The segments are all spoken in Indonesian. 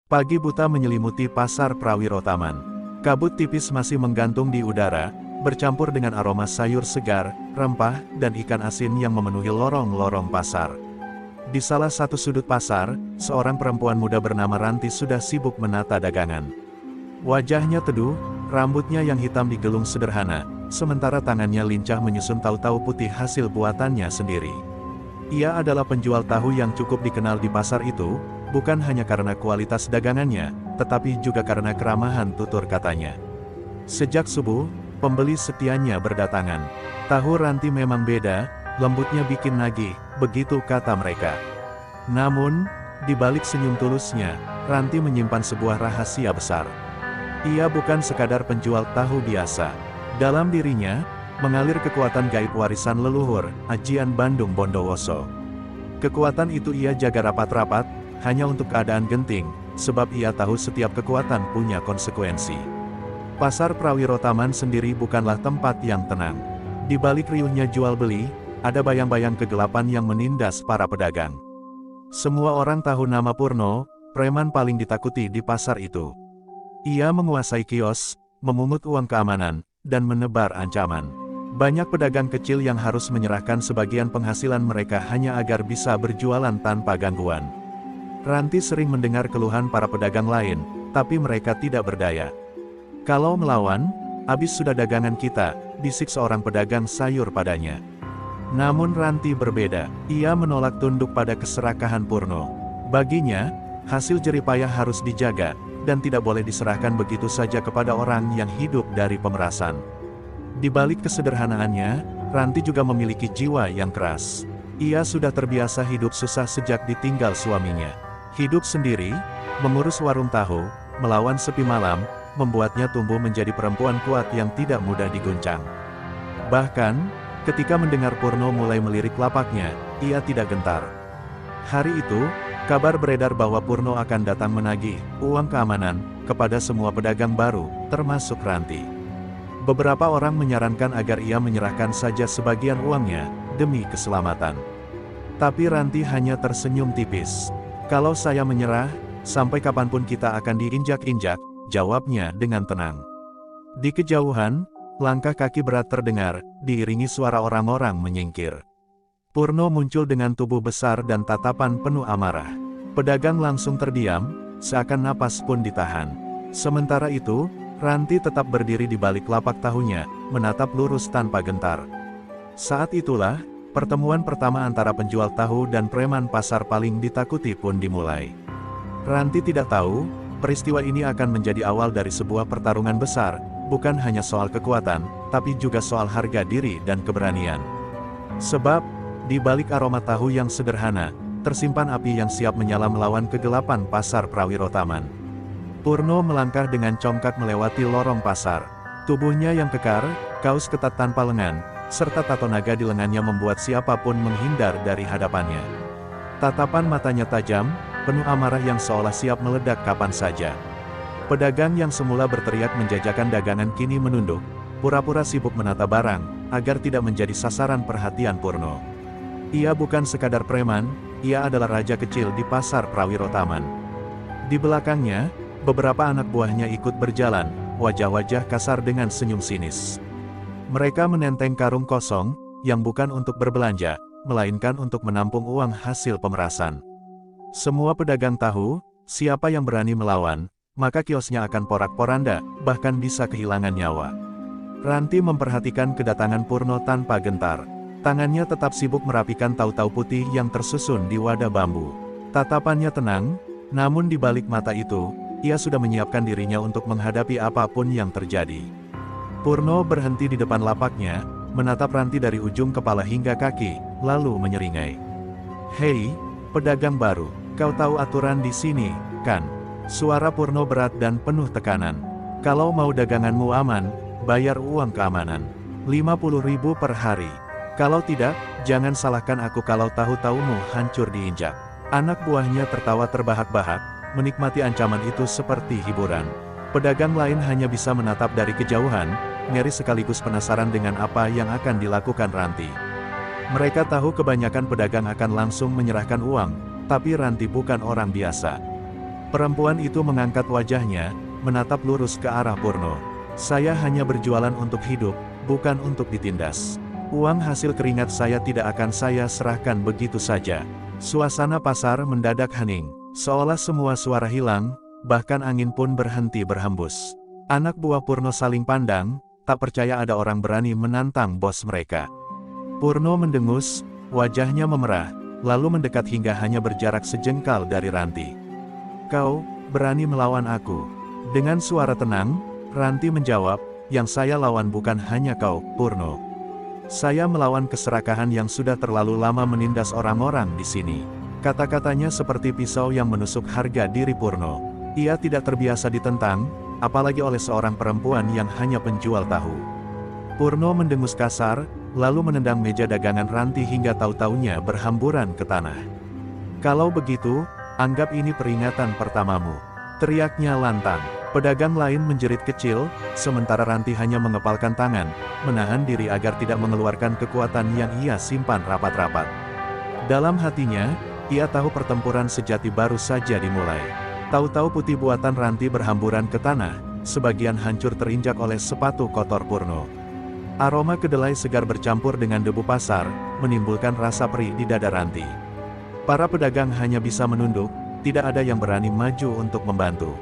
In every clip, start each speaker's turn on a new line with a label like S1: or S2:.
S1: Pagi buta menyelimuti pasar Prawirotaman. Kabut tipis masih menggantung di udara, bercampur dengan aroma sayur segar, rempah, dan ikan asin yang memenuhi lorong-lorong pasar. Di salah satu sudut pasar, seorang perempuan muda bernama Ranti sudah sibuk menata dagangan. Wajahnya teduh, rambutnya yang hitam digelung sederhana, sementara tangannya lincah menyusun tahu-tahu putih hasil buatannya sendiri. Ia adalah penjual tahu yang cukup dikenal di pasar itu, bukan hanya karena kualitas dagangannya, tetapi juga karena keramahan tutur katanya. Sejak subuh, pembeli setianya berdatangan. Tahu Ranti memang beda, lembutnya bikin nagih, begitu kata mereka. Namun, di balik senyum tulusnya, Ranti menyimpan sebuah rahasia besar. Ia bukan sekadar penjual tahu biasa. Dalam dirinya, mengalir kekuatan gaib warisan leluhur, Ajian Bandung Bondowoso. Kekuatan itu ia jaga rapat-rapat, hanya untuk keadaan genting, sebab ia tahu setiap kekuatan punya konsekuensi. Pasar Prawirotaman sendiri bukanlah tempat yang tenang. Di balik riuhnya jual beli, ada bayang-bayang kegelapan yang menindas para pedagang. Semua orang tahu nama Purno, preman paling ditakuti di pasar itu. Ia menguasai kios, memungut uang keamanan, dan menebar ancaman. Banyak pedagang kecil yang harus menyerahkan sebagian penghasilan mereka hanya agar bisa berjualan tanpa gangguan. Ranti sering mendengar keluhan para pedagang lain, tapi mereka tidak berdaya. Kalau melawan, habis sudah dagangan kita, bisik seorang pedagang sayur padanya. Namun Ranti berbeda, ia menolak tunduk pada keserakahan Purno. Baginya, hasil jeripayah harus dijaga, dan tidak boleh diserahkan begitu saja kepada orang yang hidup dari pemerasan. Di balik kesederhanaannya, Ranti juga memiliki jiwa yang keras. Ia sudah terbiasa hidup susah sejak ditinggal suaminya. Hidup sendiri, mengurus warung tahu, melawan sepi malam, membuatnya tumbuh menjadi perempuan kuat yang tidak mudah diguncang. Bahkan, ketika mendengar Purno mulai melirik lapaknya, ia tidak gentar. Hari itu, kabar beredar bahwa Purno akan datang menagih uang keamanan kepada semua pedagang baru, termasuk Ranti. Beberapa orang menyarankan agar ia menyerahkan saja sebagian uangnya, demi keselamatan. Tapi Ranti hanya tersenyum tipis. "Kalau saya menyerah, sampai kapanpun kita akan diinjak-injak," jawabnya dengan tenang. Di kejauhan, langkah kaki berat terdengar, diiringi suara orang-orang menyingkir. Purno muncul dengan tubuh besar dan tatapan penuh amarah. Pedagang langsung terdiam, seakan napas pun ditahan. Sementara itu, Ranti tetap berdiri di balik lapak tahunya, menatap lurus tanpa gentar. Saat itulah, pertemuan pertama antara penjual tahu dan preman pasar paling ditakuti pun dimulai. Ranti tidak tahu, peristiwa ini akan menjadi awal dari sebuah pertarungan besar, bukan hanya soal kekuatan, tapi juga soal harga diri dan keberanian. Sebab, di balik aroma tahu yang sederhana, tersimpan api yang siap menyala melawan kegelapan pasar Prawirotaman. Purno melangkah dengan congkak melewati lorong pasar. Tubuhnya yang kekar, kaos ketat tanpa lengan, serta tato naga di lengannya membuat siapapun menghindar dari hadapannya. Tatapan matanya tajam, penuh amarah yang seolah siap meledak kapan saja. Pedagang yang semula berteriak menjajakan dagangan kini menunduk, pura-pura sibuk menata barang, agar tidak menjadi sasaran perhatian Purno. Ia bukan sekadar preman, ia adalah raja kecil di pasar Prawirotaman. Di belakangnya, beberapa anak buahnya ikut berjalan, wajah-wajah kasar dengan senyum sinis. Mereka menenteng karung kosong, yang bukan untuk berbelanja, melainkan untuk menampung uang hasil pemerasan. Semua pedagang tahu, siapa yang berani melawan, maka kiosnya akan porak-poranda, bahkan bisa kehilangan nyawa. Ranti memperhatikan kedatangan Purno tanpa gentar. Tangannya tetap sibuk merapikan tahu-tahu putih yang tersusun di wadah bambu. Tatapannya tenang, namun di balik mata itu, ia sudah menyiapkan dirinya untuk menghadapi apapun yang terjadi. Purno berhenti di depan lapaknya, menatap Ranti dari ujung kepala hingga kaki, lalu menyeringai. "Hei, pedagang baru, kau tahu aturan di sini, kan?" Suara Purno berat dan penuh tekanan. "Kalau mau daganganmu aman, bayar uang keamanan. 50.000 per hari. Kalau tidak, jangan salahkan aku kalau tahu-tahumu hancur diinjak." Anak buahnya tertawa terbahak-bahak, menikmati ancaman itu seperti hiburan. Pedagang lain hanya bisa menatap dari kejauhan, ngeri sekaligus penasaran dengan apa yang akan dilakukan Ranti. Mereka tahu kebanyakan pedagang akan langsung menyerahkan uang, tapi Ranti bukan orang biasa. Perempuan itu mengangkat wajahnya, menatap lurus ke arah Purno. Saya hanya berjualan untuk hidup, bukan untuk ditindas. Uang hasil keringat saya tidak akan saya serahkan begitu saja. Suasana pasar mendadak hening, seolah semua suara hilang, bahkan angin pun berhenti berhembus. Anak buah Purno saling pandang, tak percaya ada orang berani menantang bos mereka. Purno mendengus, wajahnya memerah, lalu mendekat hingga hanya berjarak sejengkal dari Ranti. "Kau berani melawan aku?" Dengan suara tenang, Ranti menjawab, "Yang saya lawan bukan hanya kau, Purno. Saya melawan keserakahan yang sudah terlalu lama menindas orang-orang di sini." Kata-katanya seperti pisau yang menusuk harga diri Purno. Ia tidak terbiasa ditentang, apalagi oleh seorang perempuan yang hanya penjual tahu. Purno mendengus kasar, lalu menendang meja dagangan Ranti hingga tahu-taunya berhamburan ke tanah. "Kalau begitu, anggap ini peringatan pertamamu," teriaknya lantang. Pedagang lain menjerit kecil, sementara Ranti hanya mengepalkan tangan, menahan diri agar tidak mengeluarkan kekuatan yang ia simpan rapat-rapat. Dalam hatinya, ia tahu pertempuran sejati baru saja dimulai. Tahu-tahu putih buatan Ranti berhamburan ke tanah, sebagian hancur terinjak oleh sepatu kotor Purno. Aroma kedelai segar bercampur dengan debu pasar, menimbulkan rasa perih di dada Ranti. Para pedagang hanya bisa menunduk, tidak ada yang berani maju untuk membantu.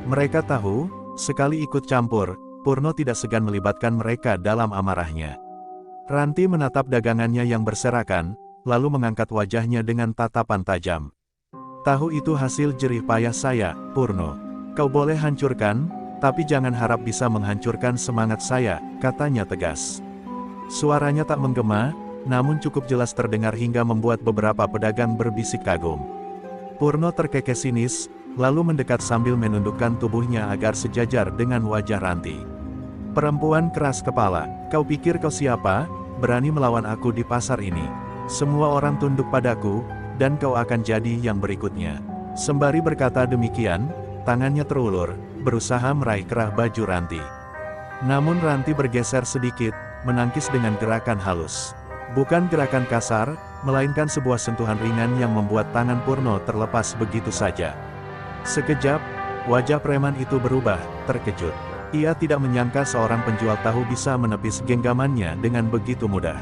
S1: Mereka tahu, sekali ikut campur, Purno tidak segan melibatkan mereka dalam amarahnya. Ranti menatap dagangannya yang berserakan, lalu mengangkat wajahnya dengan tatapan tajam. "Tahu itu hasil jerih payah saya, Purno. Kau boleh hancurkan, tapi jangan harap bisa menghancurkan semangat saya," katanya tegas. Suaranya tak menggema, namun cukup jelas terdengar hingga membuat beberapa pedagang berbisik kagum. Purno terkekeh sinis, lalu mendekat sambil menundukkan tubuhnya agar sejajar dengan wajah Ranti. "Perempuan keras kepala, kau pikir kau siapa, berani melawan aku di pasar ini? Semua orang tunduk padaku, dan kau akan jadi yang berikutnya." Sembari berkata demikian, tangannya terulur, berusaha meraih kerah baju Ranti. Namun Ranti bergeser sedikit, menangkis dengan gerakan halus. Bukan gerakan kasar, melainkan sebuah sentuhan ringan yang membuat tangan Purno terlepas begitu saja. Sekejap, wajah preman itu berubah, terkejut. Ia tidak menyangka seorang penjual tahu bisa menepis genggamannya dengan begitu mudah.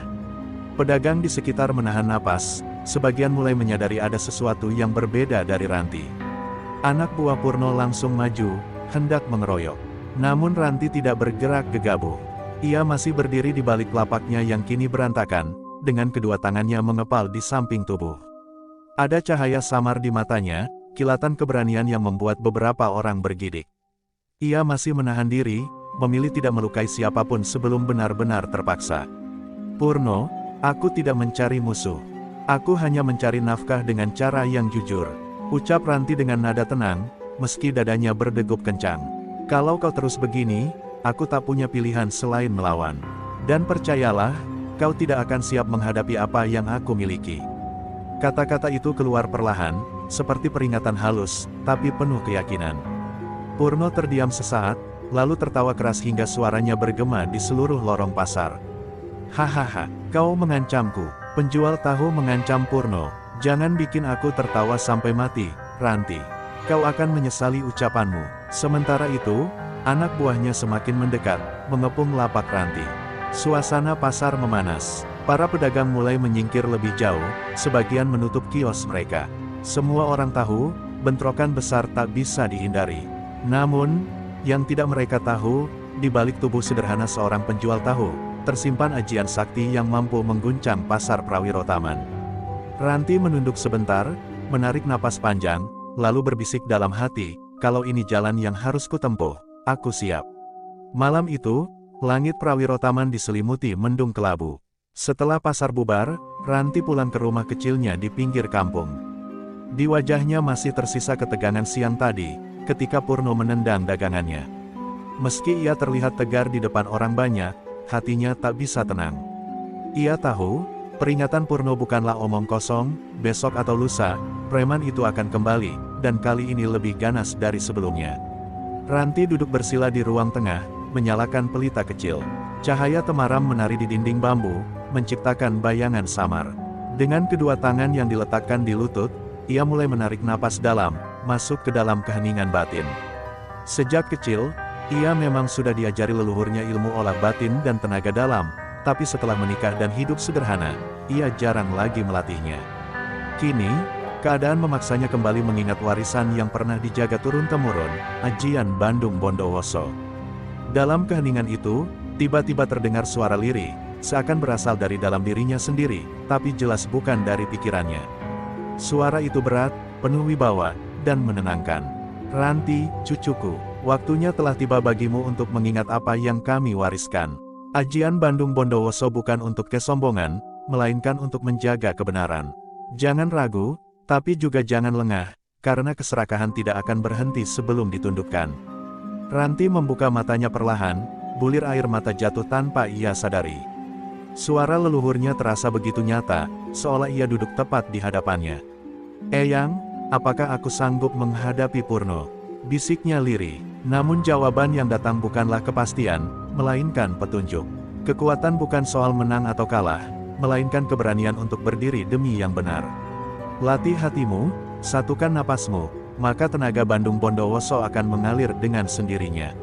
S1: Pedagang di sekitar menahan napas, sebagian mulai menyadari ada sesuatu yang berbeda dari Ranti. Anak buah Purno langsung maju, hendak mengeroyok. Namun Ranti tidak bergerak gegabah. Ia masih berdiri di balik lapaknya yang kini berantakan, dengan kedua tangannya mengepal di samping tubuh. Ada cahaya samar di matanya, kilatan keberanian yang membuat beberapa orang bergidik. Ia masih menahan diri, memilih tidak melukai siapapun sebelum benar-benar terpaksa. "Purno, aku tidak mencari musuh. Aku hanya mencari nafkah dengan cara yang jujur," ucap Ranti dengan nada tenang, meski dadanya berdegup kencang. "Kalau kau terus begini, aku tak punya pilihan selain melawan. Dan percayalah, kau tidak akan siap menghadapi apa yang aku miliki." Kata-kata itu keluar perlahan, seperti peringatan halus, tapi penuh keyakinan. Purno terdiam sesaat, lalu tertawa keras hingga suaranya bergema di seluruh lorong pasar. "Hahaha, kau mengancamku," penjual tahu mengancam Purno. "Jangan bikin aku tertawa sampai mati, Ranti. Kau akan menyesali ucapanmu." Sementara itu, anak buahnya semakin mendekat, mengepung lapak Ranti. Suasana pasar memanas. Para pedagang mulai menyingkir lebih jauh, sebagian menutup kios mereka. Semua orang tahu, bentrokan besar tak bisa dihindari. Namun, yang tidak mereka tahu, di balik tubuh sederhana seorang penjual tahu, tersimpan ajian sakti yang mampu mengguncang pasar Prawirotaman. Ranti menunduk sebentar, menarik napas panjang, lalu berbisik dalam hati, "Kalau ini jalan yang harus kutempuh, aku siap." Malam itu, langit Prawirotaman diselimuti mendung kelabu. Setelah pasar bubar, Ranti pulang ke rumah kecilnya di pinggir kampung. Di wajahnya masih tersisa ketegangan siang tadi, ketika Purno menendang dagangannya. Meski ia terlihat tegar di depan orang banyak, hatinya tak bisa tenang. Ia tahu, peringatan Purno bukanlah omong kosong, besok atau lusa, preman itu akan kembali, dan kali ini lebih ganas dari sebelumnya. Ranti duduk bersila di ruang tengah, menyalakan pelita kecil. Cahaya temaram menari di dinding bambu, menciptakan bayangan samar. Dengan kedua tangan yang diletakkan di lutut, ia mulai menarik napas dalam, masuk ke dalam keheningan batin. Sejak kecil, ia memang sudah diajari leluhurnya ilmu olah batin dan tenaga dalam, tapi setelah menikah dan hidup sederhana, ia jarang lagi melatihnya. Kini, keadaan memaksanya kembali mengingat warisan yang pernah dijaga turun-temurun, Ajian Bandung Bondowoso. Dalam keheningan itu, tiba-tiba terdengar suara lirih, seakan berasal dari dalam dirinya sendiri, tapi jelas bukan dari pikirannya. Suara itu berat, penuh wibawa, dan menenangkan. "Ranti, cucuku, waktunya telah tiba bagimu untuk mengingat apa yang kami wariskan. Ajian Bandung Bondowoso bukan untuk kesombongan, melainkan untuk menjaga kebenaran. Jangan ragu, tapi juga jangan lengah, karena keserakahan tidak akan berhenti sebelum ditundukkan." Ranti membuka matanya perlahan, bulir air mata jatuh tanpa ia sadari. Suara leluhurnya terasa begitu nyata, seolah ia duduk tepat di hadapannya. "Eyang, apakah aku sanggup menghadapi Purno?" bisiknya lirih. Namun jawaban yang datang bukanlah kepastian, melainkan petunjuk. Kekuatan bukan soal menang atau kalah, melainkan keberanian untuk berdiri demi yang benar. Latih hatimu, satukan napasmu, maka tenaga Bandung Bondowoso akan mengalir dengan sendirinya.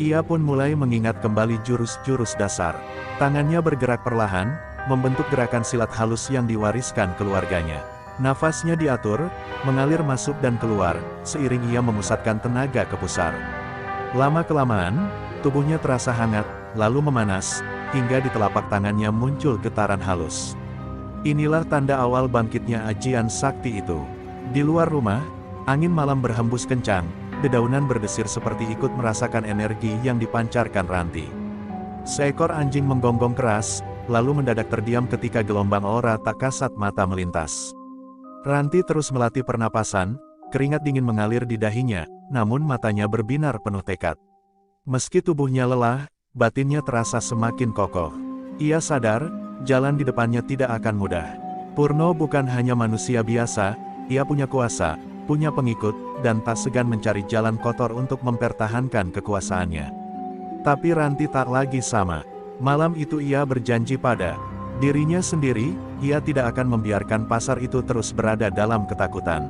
S1: Ia pun mulai mengingat kembali jurus-jurus dasar. Tangannya bergerak perlahan, membentuk gerakan silat halus yang diwariskan keluarganya. Nafasnya diatur, mengalir masuk dan keluar, seiring ia memusatkan tenaga ke pusar. Lama-kelamaan, tubuhnya terasa hangat, lalu memanas, hingga di telapak tangannya muncul getaran halus. Inilah tanda awal bangkitnya ajian sakti itu. Di luar rumah, angin malam berhembus kencang, dedaunan berdesir seperti ikut merasakan energi yang dipancarkan Ranti. Seekor anjing menggonggong keras, lalu mendadak terdiam ketika gelombang aura tak kasat mata melintas. Ranti terus melatih pernapasan, keringat dingin mengalir di dahinya, namun matanya berbinar penuh tekad. Meski tubuhnya lelah, batinnya terasa semakin kokoh. Ia sadar, jalan di depannya tidak akan mudah. Purno bukan hanya manusia biasa, ia punya kuasa, punya pengikut, dan tak segan mencari jalan kotor untuk mempertahankan kekuasaannya. Tapi Ranti tak lagi sama. Malam itu ia berjanji pada dirinya sendiri, ia tidak akan membiarkan pasar itu terus berada dalam ketakutan.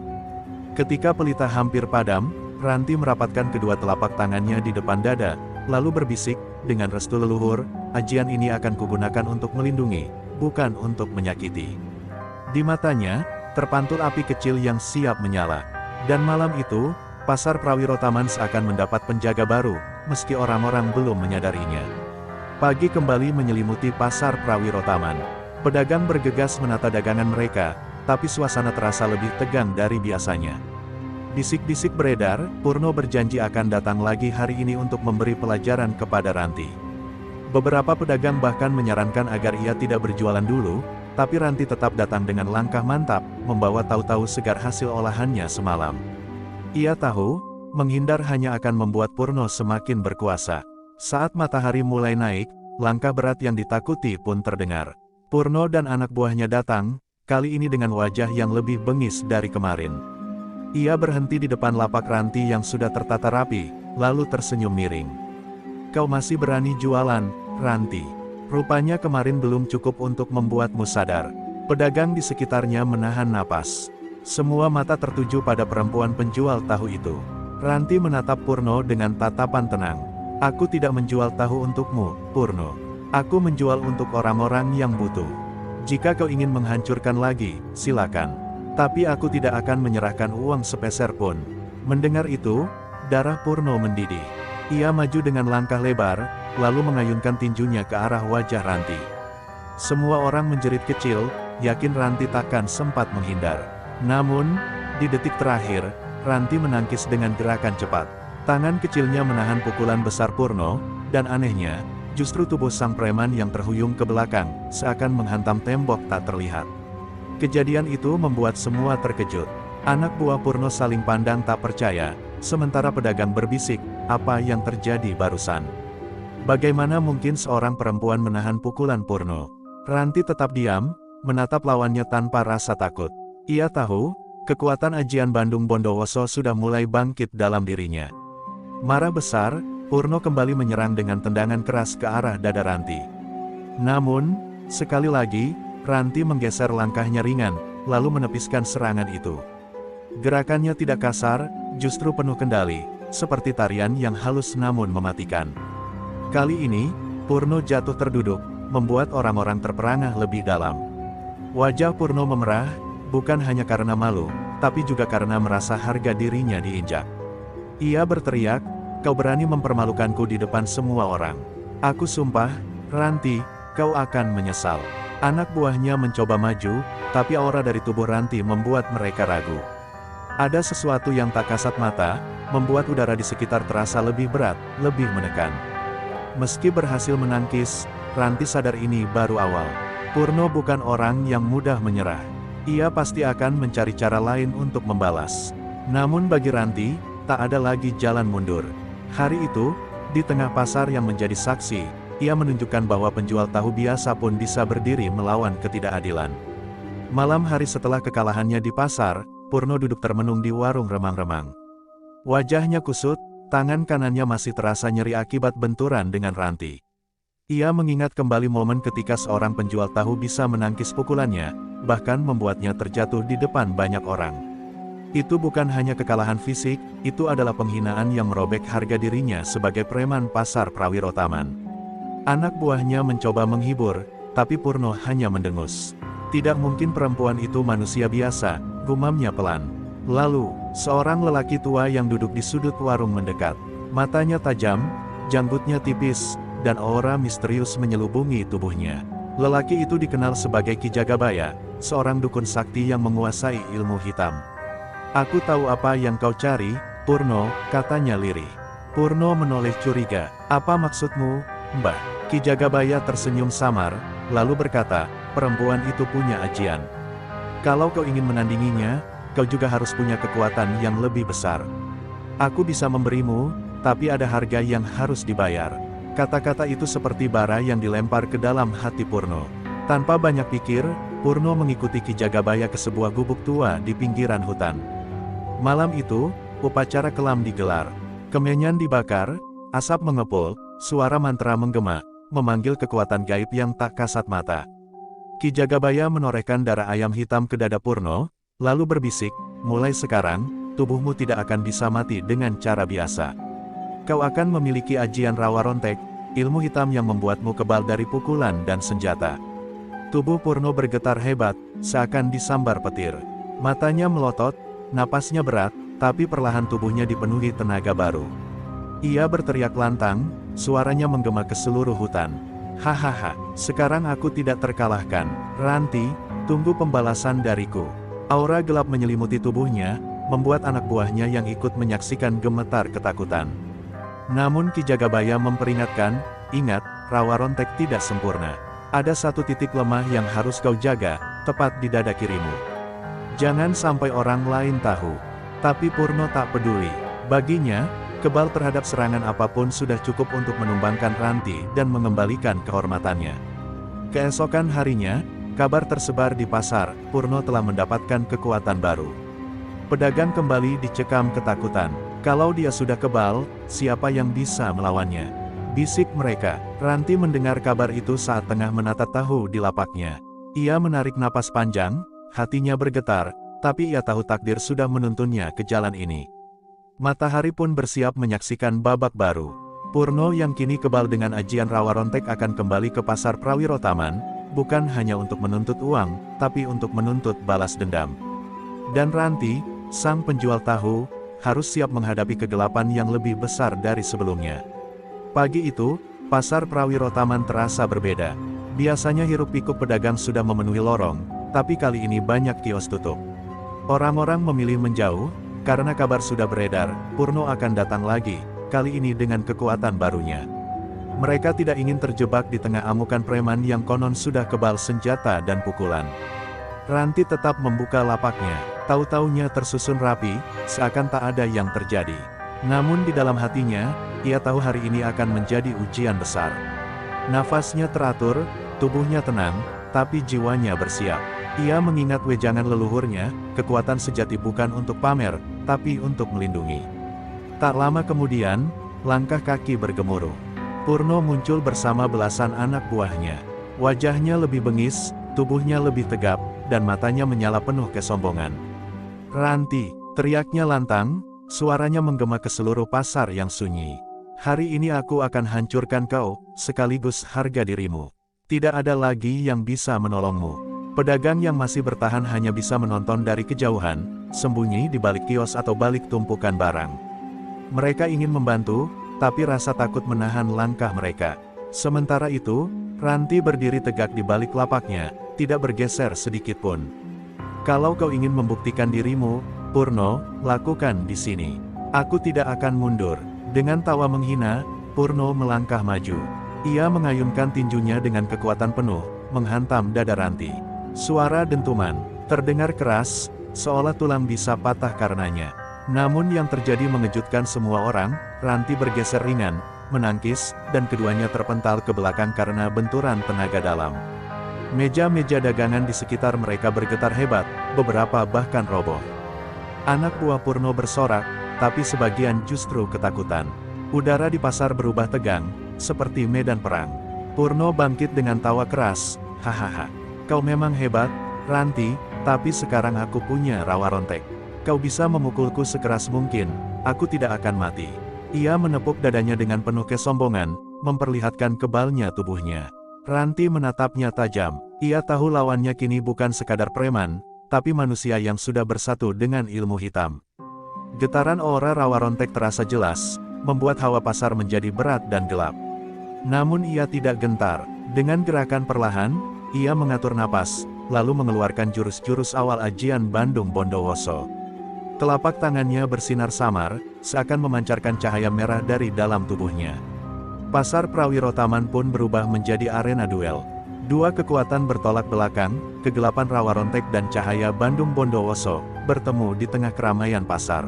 S1: Ketika pelita hampir padam, Ranti merapatkan kedua telapak tangannya di depan dada, lalu berbisik, "Dengan restu leluhur, ajian ini akan kugunakan untuk melindungi, bukan untuk menyakiti." Di matanya, terpantul api kecil yang siap menyala. Dan malam itu, pasar Prawirotaman seakan mendapat penjaga baru, meski orang-orang belum menyadarinya. Pagi kembali menyelimuti pasar Prawirotaman. Pedagang bergegas menata dagangan mereka, tapi suasana terasa lebih tegang dari biasanya. Bisik-bisik beredar, Purno berjanji akan datang lagi hari ini untuk memberi pelajaran kepada Ranti. Beberapa pedagang bahkan menyarankan agar ia tidak berjualan dulu, tapi Ranti tetap datang dengan langkah mantap, membawa tahu-tahu segar hasil olahannya semalam. Ia tahu, menghindar hanya akan membuat Purno semakin berkuasa. Saat matahari mulai naik, langkah berat yang ditakuti pun terdengar. Purno dan anak buahnya datang, kali ini dengan wajah yang lebih bengis dari kemarin. Ia berhenti di depan lapak Ranti yang sudah tertata rapi, lalu tersenyum miring. "Kau masih berani jualan, Ranti? Rupanya kemarin belum cukup untuk membuatmu sadar." Pedagang di sekitarnya menahan napas. Semua mata tertuju pada perempuan penjual tahu itu. Ranti menatap Purno dengan tatapan tenang. "Aku tidak menjual tahu untukmu, Purno. Aku menjual untuk orang-orang yang butuh. Jika kau ingin menghancurkan lagi, silakan. Tapi aku tidak akan menyerahkan uang sepeser pun." Mendengar itu, darah Purno mendidih. Ia maju dengan langkah lebar, lalu mengayunkan tinjunya ke arah wajah Ranti. Semua orang menjerit kecil, yakin Ranti takkan sempat menghindar. Namun, di detik terakhir, Ranti menangkis dengan gerakan cepat. Tangan kecilnya menahan pukulan besar Purno, dan anehnya, justru tubuh sang preman yang terhuyung ke belakang, seakan menghantam tembok tak terlihat. Kejadian itu membuat semua terkejut. Anak buah Purno saling pandang tak percaya, sementara pedagang berbisik, "Apa yang terjadi barusan? Bagaimana mungkin seorang perempuan menahan pukulan Purno?" Ranti tetap diam, menatap lawannya tanpa rasa takut. Ia tahu, kekuatan ajian Bandung Bondowoso sudah mulai bangkit dalam dirinya. Marah besar, Purno kembali menyerang dengan tendangan keras ke arah dada Ranti. Namun, sekali lagi, Ranti menggeser langkahnya ringan, lalu menepiskan serangan itu. Gerakannya tidak kasar, justru penuh kendali, seperti tarian yang halus namun mematikan. Kali ini, Purno jatuh terduduk, membuat orang-orang terperangah lebih dalam. Wajah Purno memerah, bukan hanya karena malu, tapi juga karena merasa harga dirinya diinjak. Ia berteriak, "Kau berani mempermalukanku di depan semua orang. Aku sumpah, Ranti, kau akan menyesal." Anak buahnya mencoba maju, tapi aura dari tubuh Ranti membuat mereka ragu. Ada sesuatu yang tak kasat mata, membuat udara di sekitar terasa lebih berat, lebih menekan. Meski berhasil menangkis, Ranti sadar ini baru awal. Purno bukan orang yang mudah menyerah. Ia pasti akan mencari cara lain untuk membalas. Namun bagi Ranti, tak ada lagi jalan mundur. Hari itu, di tengah pasar yang menjadi saksi, ia menunjukkan bahwa penjual tahu biasa pun bisa berdiri melawan ketidakadilan. Malam hari setelah kekalahannya di pasar, Purno duduk termenung di warung remang-remang. Wajahnya kusut, tangan kanannya masih terasa nyeri akibat benturan dengan Ranti. Ia mengingat kembali momen ketika seorang penjual tahu bisa menangkis pukulannya, bahkan membuatnya terjatuh di depan banyak orang. Itu bukan hanya kekalahan fisik, itu adalah penghinaan yang merobek harga dirinya sebagai preman pasar Prawirotaman. Anak buahnya mencoba menghibur, tapi Purno hanya mendengus. Tidak mungkin perempuan itu manusia biasa, gumamnya pelan. Lalu, seorang lelaki tua yang duduk di sudut warung mendekat. Matanya tajam, janggutnya tipis, dan aura misterius menyelubungi tubuhnya. Lelaki itu dikenal sebagai Ki Jagabaya, seorang dukun sakti yang menguasai ilmu hitam. "Aku tahu apa yang kau cari, Purno," katanya lirih. Purno menoleh curiga. "Apa maksudmu, Mbah?" Ki Jagabaya tersenyum samar, lalu berkata, "Perempuan itu punya ajian. Kalau kau ingin menandinginya, kau juga harus punya kekuatan yang lebih besar. Aku bisa memberimu, tapi ada harga yang harus dibayar." Kata-kata itu seperti bara yang dilempar ke dalam hati Purno. Tanpa banyak pikir, Purno mengikuti Ki Jagabaya ke sebuah gubuk tua di pinggiran hutan. Malam itu, upacara kelam digelar. Kemenyan dibakar, asap mengepul, suara mantra menggema, memanggil kekuatan gaib yang tak kasat mata. Ki Jagabaya menorehkan darah ayam hitam ke dada Purno, lalu berbisik, "Mulai sekarang, tubuhmu tidak akan bisa mati dengan cara biasa. Kau akan memiliki ajian rawa rontek, ilmu hitam yang membuatmu kebal dari pukulan dan senjata." Tubuh Purno bergetar hebat, seakan disambar petir. Matanya melotot, napasnya berat, tapi perlahan tubuhnya dipenuhi tenaga baru. Ia berteriak lantang, suaranya menggema ke seluruh hutan. "Hahaha, sekarang aku tidak terkalahkan. Ranti, tunggu pembalasan dariku." Aura gelap menyelimuti tubuhnya, membuat anak buahnya yang ikut menyaksikan gemetar ketakutan. Namun Ki Jagabaya memperingatkan, "Ingat, rawa rontek tidak sempurna. Ada satu titik lemah yang harus kau jaga, tepat di dada kirimu. Jangan sampai orang lain tahu." Tapi Purno tak peduli. Baginya, kebal terhadap serangan apapun sudah cukup untuk menumbangkan Ranti dan mengembalikan kehormatannya. Keesokan harinya, kabar tersebar di pasar, Purno telah mendapatkan kekuatan baru. Pedagang kembali dicekam ketakutan. Kalau dia sudah kebal, siapa yang bisa melawannya? Bisik mereka. Ranti mendengar kabar itu saat tengah menata tahu di lapaknya. Ia menarik napas panjang, hatinya bergetar, tapi ia tahu takdir sudah menuntunnya ke jalan ini. Matahari pun bersiap menyaksikan babak baru. Purno yang kini kebal dengan ajian rawa rontek akan kembali ke pasar Prawirotaman, bukan hanya untuk menuntut uang, tapi untuk menuntut balas dendam. Dan Ranti, sang penjual tahu, harus siap menghadapi kegelapan yang lebih besar dari sebelumnya. Pagi itu, pasar Prawirotaman terasa berbeda. Biasanya hiruk-pikuk pedagang sudah memenuhi lorong, tapi kali ini banyak kios tutup. Orang-orang memilih menjauh, karena kabar sudah beredar, Purno akan datang lagi, kali ini dengan kekuatan barunya. Mereka tidak ingin terjebak di tengah amukan preman yang konon sudah kebal senjata dan pukulan. Ranti tetap membuka lapaknya. Tahu-taunya tersusun rapi, seakan tak ada yang terjadi. Namun di dalam hatinya, ia tahu hari ini akan menjadi ujian besar. Nafasnya teratur, tubuhnya tenang, tapi jiwanya bersiap. Ia mengingat wejangan leluhurnya, kekuatan sejati bukan untuk pamer, tapi untuk melindungi. Tak lama kemudian, langkah kaki bergemuruh. Purno muncul bersama belasan anak buahnya. Wajahnya lebih bengis, tubuhnya lebih tegap, dan matanya menyala penuh kesombongan. "Ranti, Teriaknya lantang, suaranya menggema ke seluruh pasar yang sunyi. Hari ini aku akan hancurkan kau, sekaligus harga dirimu. Tidak ada lagi yang bisa menolongmu. Pedagang yang masih bertahan hanya bisa menonton dari kejauhan, sembunyi di balik kios atau balik tumpukan barang. Mereka ingin membantu, tapi rasa takut menahan langkah mereka. Sementara itu, Ranti berdiri tegak di balik lapaknya, tidak bergeser sedikit pun. Kalau kau ingin membuktikan dirimu, Purno, lakukan di sini. Aku tidak akan mundur. Dengan tawa menghina, Purno melangkah maju. Ia mengayunkan tinjunya dengan kekuatan penuh, menghantam dada Ranti. Suara dentuman terdengar keras, seolah tulang bisa patah karenanya. Namun yang terjadi mengejutkan semua orang. Ranti bergeser ringan, menangkis, dan keduanya terpental ke belakang karena benturan tenaga dalam. Meja-meja dagangan di sekitar mereka bergetar hebat, beberapa bahkan roboh. Anak buah Purno bersorak, tapi sebagian justru ketakutan. Udara di pasar berubah tegang, seperti medan perang. Purno bangkit dengan tawa keras, hahaha. Kau memang hebat, Ranti, tapi sekarang aku punya rawa rontek. Kau bisa memukulku sekeras mungkin, aku tidak akan mati. Ia menepuk dadanya dengan penuh kesombongan, memperlihatkan kebalnya tubuhnya. Ranti menatapnya tajam, ia tahu lawannya kini bukan sekadar preman, tapi manusia yang sudah bersatu dengan ilmu hitam. Getaran aura rawa rontek terasa jelas, membuat hawa pasar menjadi berat dan gelap. Namun ia tidak gentar, dengan gerakan perlahan, ia mengatur napas, lalu mengeluarkan jurus-jurus awal ajian Bandung Bondowoso. Telapak tangannya bersinar samar, seakan memancarkan cahaya merah dari dalam tubuhnya. Pasar Prawirotaman pun berubah menjadi arena duel. Dua kekuatan bertolak belakang, kegelapan rawa rontek dan cahaya Bandung Bondowoso, bertemu di tengah keramaian pasar.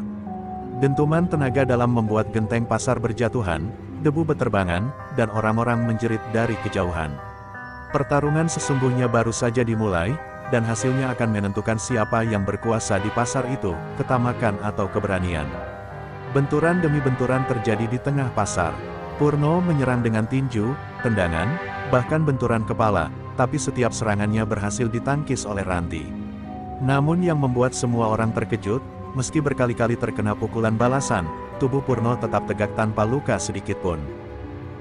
S1: Dentuman tenaga dalam membuat genteng pasar berjatuhan, debu beterbangan, dan orang-orang menjerit dari kejauhan. Pertarungan sesungguhnya baru saja dimulai, dan hasilnya akan menentukan siapa yang berkuasa di pasar itu, ketamakan atau keberanian. Benturan demi benturan terjadi di tengah pasar. Purno menyerang dengan tinju, tendangan, bahkan benturan kepala, tapi setiap serangannya berhasil ditangkis oleh Ranti. Namun yang membuat semua orang terkejut, meski berkali-kali terkena pukulan balasan, tubuh Purno tetap tegak tanpa luka sedikit pun.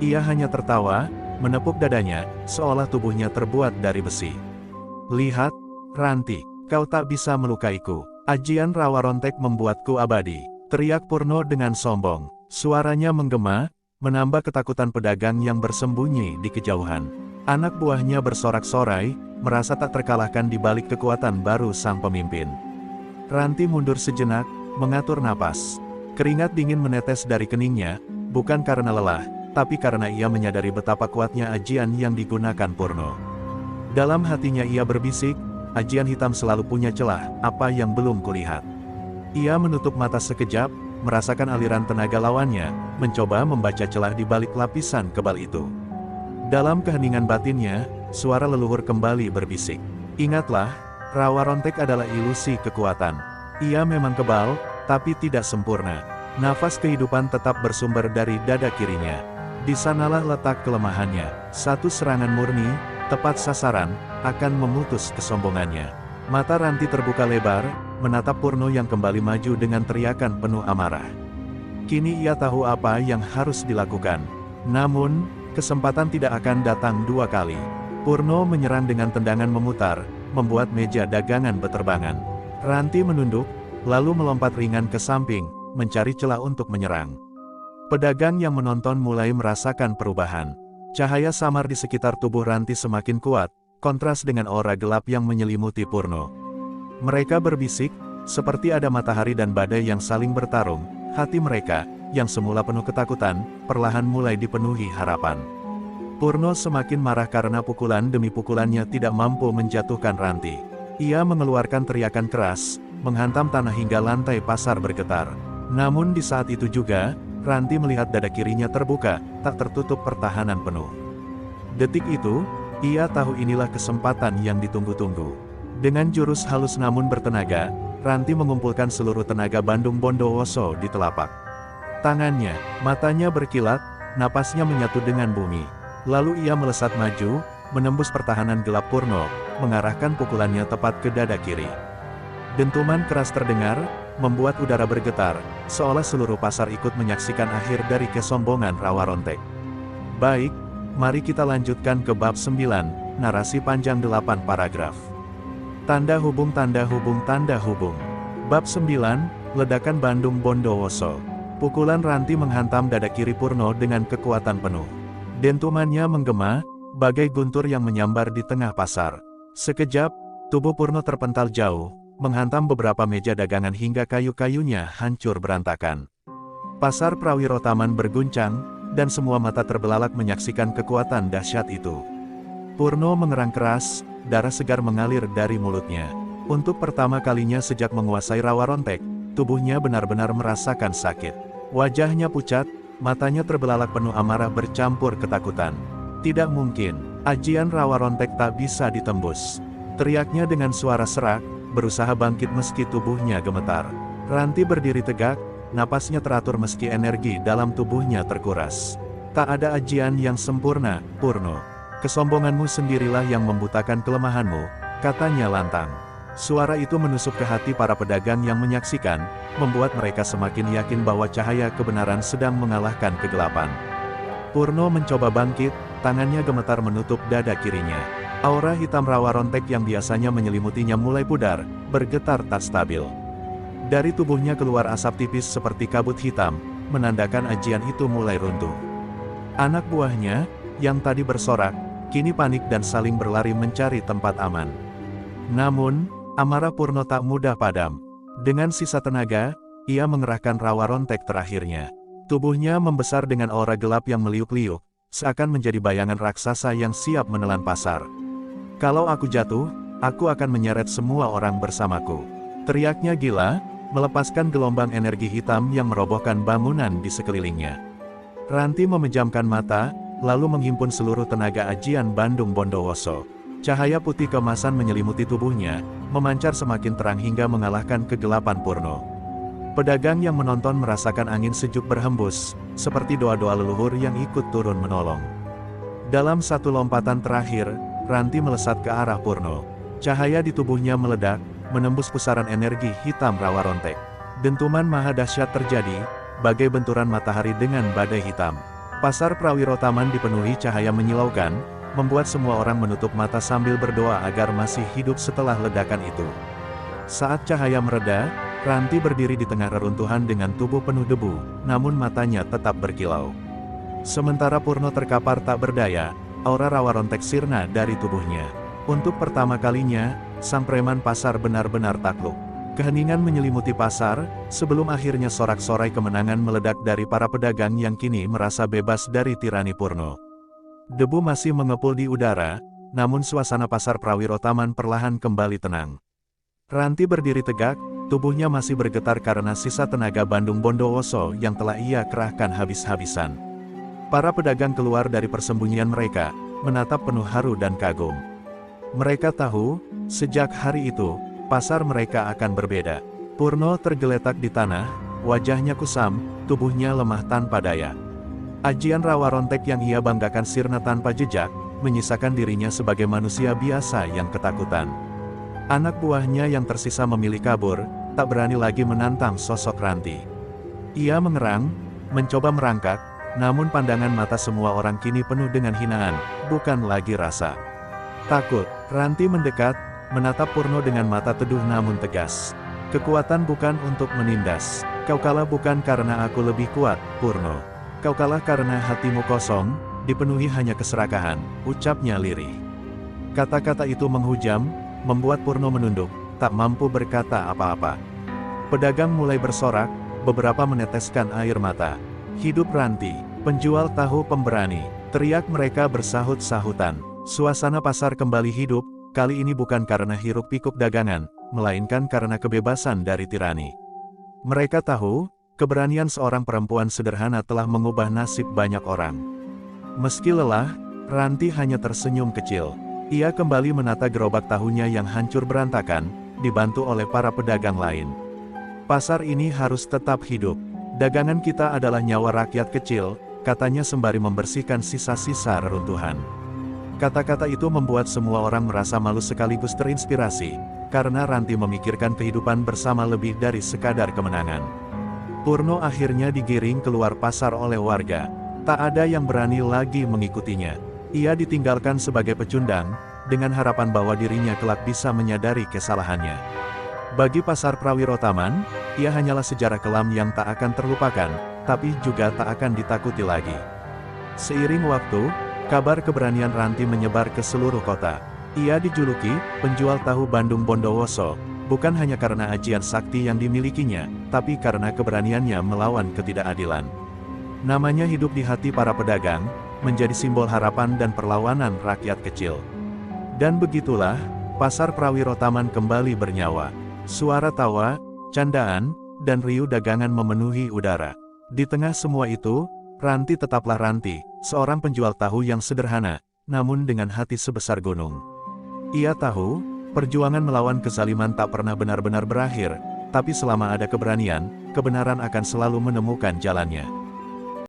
S1: Ia hanya tertawa, menepuk dadanya, seolah tubuhnya terbuat dari besi. Lihat, Ranti, kau tak bisa melukaiku. Ajian rawa rontek membuatku abadi, teriak Purno dengan sombong. Suaranya menggema, menambah ketakutan pedagang yang bersembunyi di kejauhan. Anak buahnya bersorak-sorai, merasa tak terkalahkan di balik kekuatan baru sang pemimpin. Ranti mundur sejenak, mengatur napas. Keringat dingin menetes dari keningnya, bukan karena lelah, tapi karena ia menyadari betapa kuatnya ajian yang digunakan Purno. Dalam hatinya ia berbisik, ajian hitam selalu punya celah, apa yang belum kulihat. Ia menutup mata sekejap, merasakan aliran tenaga lawannya, mencoba membaca celah di balik lapisan kebal itu. Dalam keheningan batinnya, suara leluhur kembali berbisik. Ingatlah, rawa rontek adalah ilusi kekuatan. Ia memang kebal, tapi tidak sempurna. Nafas kehidupan tetap bersumber dari dada kirinya. Di sanalah letak kelemahannya. Satu serangan murni, tepat sasaran, akan memutus kesombongannya. Mata Ranti terbuka lebar, menatap Purno yang kembali maju dengan teriakan penuh amarah. Kini ia tahu apa yang harus dilakukan. Namun, kesempatan tidak akan datang dua kali. Purno menyerang dengan tendangan memutar, membuat meja dagangan beterbangan. Ranti menunduk, lalu melompat ringan ke samping, mencari celah untuk menyerang. Pedagang yang menonton mulai merasakan perubahan. Cahaya samar di sekitar tubuh Ranti semakin kuat, kontras dengan aura gelap yang menyelimuti Purno. Mereka berbisik, seperti ada matahari dan badai yang saling bertarung. Hati mereka, yang semula penuh ketakutan, perlahan mulai dipenuhi harapan. Purno semakin marah karena pukulan demi pukulannya tidak mampu menjatuhkan Ranti. Ia mengeluarkan teriakan keras, menghantam tanah hingga lantai pasar bergetar. Namun di saat itu juga, Ranti melihat dada kirinya terbuka, tak tertutup pertahanan penuh. Detik itu, ia tahu inilah kesempatan yang ditunggu-tunggu. Dengan jurus halus namun bertenaga, Ranti mengumpulkan seluruh tenaga Bandung Bondowoso di telapak tangannya. Matanya berkilat, napasnya menyatu dengan bumi. Lalu ia melesat maju, menembus pertahanan gelap Purno, mengarahkan pukulannya tepat ke dada kiri. Dentuman keras terdengar, membuat udara bergetar, seolah seluruh pasar ikut menyaksikan akhir dari kesombongan Rawa Rontek. Baik, mari kita lanjutkan ke bab 9, narasi panjang 8 paragraf. Tanda hubung tanda hubung tanda hubung. Bab 9, ledakan Bandung Bondowoso. Pukulan ranti menghantam dada kiri Purno dengan kekuatan penuh. Dentumannya menggema, bagai guntur yang menyambar di tengah pasar. Sekejap, tubuh Purno terpental jauh, menghantam beberapa meja dagangan hingga kayu-kayunya hancur berantakan. Pasar Prawiro Taman berguncang, dan semua mata terbelalak menyaksikan kekuatan dahsyat itu. Purno mengerang keras, darah segar mengalir dari mulutnya. Untuk pertama kalinya sejak menguasai Rawa Rontek, tubuhnya benar-benar merasakan sakit. Wajahnya pucat, matanya terbelalak penuh amarah bercampur ketakutan. Tidak mungkin, ajian Rawa Rontek tak bisa ditembus. Teriaknya dengan suara serak, berusaha bangkit meski tubuhnya gemetar. Ranti berdiri tegak, napasnya teratur meski energi dalam tubuhnya terkuras. Tak ada ajian yang sempurna, Purno. Kesombonganmu sendirilah yang membutakan kelemahanmu, katanya lantang. Suara itu menusuk ke hati para pedagang yang menyaksikan, membuat mereka semakin yakin bahwa cahaya kebenaran sedang mengalahkan kegelapan. Purno mencoba bangkit, tangannya gemetar menutup dada kirinya. Aura hitam Rawa Rontek yang biasanya menyelimutinya mulai pudar, bergetar tak stabil. Dari tubuhnya keluar asap tipis seperti kabut hitam, menandakan ajian itu mulai runtuh. Anak buahnya, yang tadi bersorak, kini panik dan saling berlari mencari tempat aman. Namun, amarah Purno tak mudah padam. Dengan sisa tenaga, ia mengerahkan Rawa Rontek terakhirnya. Tubuhnya membesar dengan aura gelap yang meliuk-liuk, seakan menjadi bayangan raksasa yang siap menelan pasar. Kalau aku jatuh, aku akan menyeret semua orang bersamaku. Teriaknya gila, melepaskan gelombang energi hitam yang merobohkan bangunan di sekelilingnya. Ranti memejamkan mata, lalu menghimpun seluruh tenaga ajian Bandung Bondowoso. Cahaya putih keemasan menyelimuti tubuhnya, memancar semakin terang hingga mengalahkan kegelapan Purno. Pedagang yang menonton merasakan angin sejuk berhembus, seperti doa-doa leluhur yang ikut turun menolong. Dalam satu lompatan terakhir, Ranti melesat ke arah Purno. Cahaya di tubuhnya meledak, menembus pusaran energi hitam Rawa Rontek. Dentuman maha dahsyat terjadi, bagai benturan matahari dengan badai hitam. Pasar Prawiro Taman dipenuhi cahaya menyilaukan, membuat semua orang menutup mata sambil berdoa agar masih hidup setelah ledakan itu. Saat cahaya mereda, Ranti berdiri di tengah reruntuhan dengan tubuh penuh debu, namun matanya tetap berkilau. Sementara Purno terkapar tak berdaya, aura Rawa Rontek sirna dari tubuhnya. Untuk pertama kalinya, sang preman pasar benar-benar takluk. Keheningan menyelimuti pasar, sebelum akhirnya sorak-sorai kemenangan meledak dari para pedagang yang kini merasa bebas dari tirani Purno. Debu masih mengepul di udara, namun suasana pasar Prawiro Taman perlahan kembali tenang. Ranti berdiri tegak, tubuhnya masih bergetar karena sisa tenaga Bandung Bondowoso yang telah ia kerahkan habis-habisan. Para pedagang keluar dari persembunyian mereka, menatap penuh haru dan kagum. Mereka tahu, sejak hari itu, pasar mereka akan berbeda. Purno tergeletak di tanah, wajahnya kusam, tubuhnya lemah tanpa daya. Ajian Rawa Rontek yang ia banggakan sirna tanpa jejak, menyisakan dirinya sebagai manusia biasa yang ketakutan. Anak buahnya yang tersisa memilih kabur, tak berani lagi menantang sosok Ranti. Ia mengerang, mencoba merangkak, namun pandangan mata semua orang kini penuh dengan hinaan, bukan lagi rasa takut. Ranti mendekat, menatap Purno dengan mata teduh namun tegas. Kekuatan bukan untuk menindas. Kau kalah bukan karena aku lebih kuat, Purno. Kau kalah karena hatimu kosong, dipenuhi hanya keserakahan, ucapnya lirih. Kata-kata itu menghujam, membuat Purno menunduk, tak mampu berkata apa-apa. Pedagang mulai bersorak, beberapa meneteskan air mata. Hidup Ranti, penjual tahu pemberani, teriak mereka bersahut-sahutan. Suasana pasar kembali hidup, kali ini bukan karena hiruk pikuk dagangan, melainkan karena kebebasan dari tirani. Mereka tahu, keberanian seorang perempuan sederhana telah mengubah nasib banyak orang. Meski lelah, Ranti hanya tersenyum kecil. Ia kembali menata gerobak tahunya yang hancur berantakan, dibantu oleh para pedagang lain. Pasar ini harus tetap hidup. Dagangan kita adalah nyawa rakyat kecil, katanya sembari membersihkan sisa-sisa reruntuhan. Kata-kata itu membuat semua orang merasa malu sekaligus terinspirasi, karena Ranti memikirkan kehidupan bersama lebih dari sekadar kemenangan. Purno akhirnya digiring keluar pasar oleh warga. Tak ada yang berani lagi mengikutinya. Ia ditinggalkan sebagai pecundang, dengan harapan bahwa dirinya kelak bisa menyadari kesalahannya. Bagi pasar Prawiro Taman, ia hanyalah sejarah kelam yang tak akan terlupakan, tapi juga tak akan ditakuti lagi. Seiring waktu, kabar keberanian Ranti menyebar ke seluruh kota. Ia dijuluki penjual tahu Bandung Bondowoso, bukan hanya karena ajian sakti yang dimilikinya, tapi karena keberaniannya melawan ketidakadilan. Namanya hidup di hati para pedagang, menjadi simbol harapan dan perlawanan rakyat kecil. Dan begitulah, pasar Prawiro Taman kembali bernyawa. Suara tawa, candaan, dan riuh dagangan memenuhi udara. Di tengah semua itu, Ranti tetaplah Ranti, seorang penjual tahu yang sederhana, namun dengan hati sebesar gunung. Ia tahu, perjuangan melawan kezaliman tak pernah benar-benar berakhir, tapi selama ada keberanian, kebenaran akan selalu menemukan jalannya.